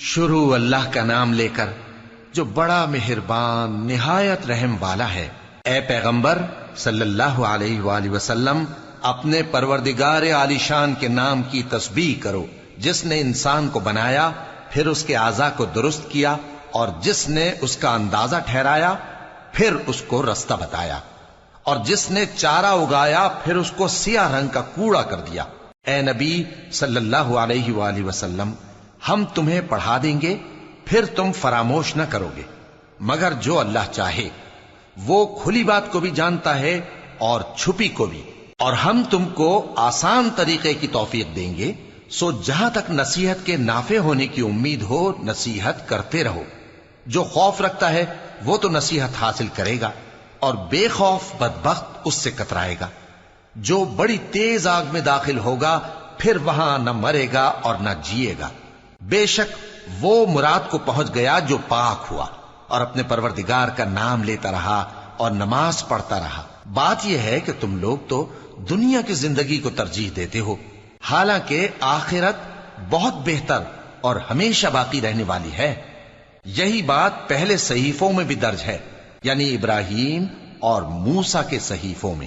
شروع اللہ کا نام لے کر جو بڑا مہربان نہایت رحم والا ہے۔ اے پیغمبر صلی اللہ علیہ وآلہ وسلم، اپنے پروردگار عالی شان کے نام کی تسبیح کرو، جس نے انسان کو بنایا، پھر اس کے اعضاء کو درست کیا، اور جس نے اس کا اندازہ ٹھہرایا، پھر اس کو رستہ بتایا، اور جس نے چارہ اگایا، پھر اس کو سیاہ رنگ کا کوڑا کر دیا۔ اے نبی صلی اللہ علیہ وآلہ وسلم، ہم تمہیں پڑھا دیں گے، پھر تم فراموش نہ کرو گے، مگر جو اللہ چاہے۔ وہ کھلی بات کو بھی جانتا ہے اور چھپی کو بھی، اور ہم تم کو آسان طریقے کی توفیق دیں گے، سو جہاں تک نصیحت کے نافع ہونے کی امید ہو نصیحت کرتے رہو۔ جو خوف رکھتا ہے وہ تو نصیحت حاصل کرے گا، اور بے خوف بدبخت اس سے کترائے گا۔ جو بڑی تیز آگ میں داخل ہوگا، پھر وہاں نہ مرے گا اور نہ جیے گا۔ بے شک وہ مراد کو پہنچ گیا جو پاک ہوا، اور اپنے پروردگار کا نام لیتا رہا اور نماز پڑھتا رہا۔ بات یہ ہے کہ تم لوگ تو دنیا کی زندگی کو ترجیح دیتے ہو، حالانکہ آخرت بہت بہتر اور ہمیشہ باقی رہنے والی ہے۔ یہی بات پہلے صحیفوں میں بھی درج ہے، یعنی ابراہیم اور موسیٰ کے صحیفوں میں۔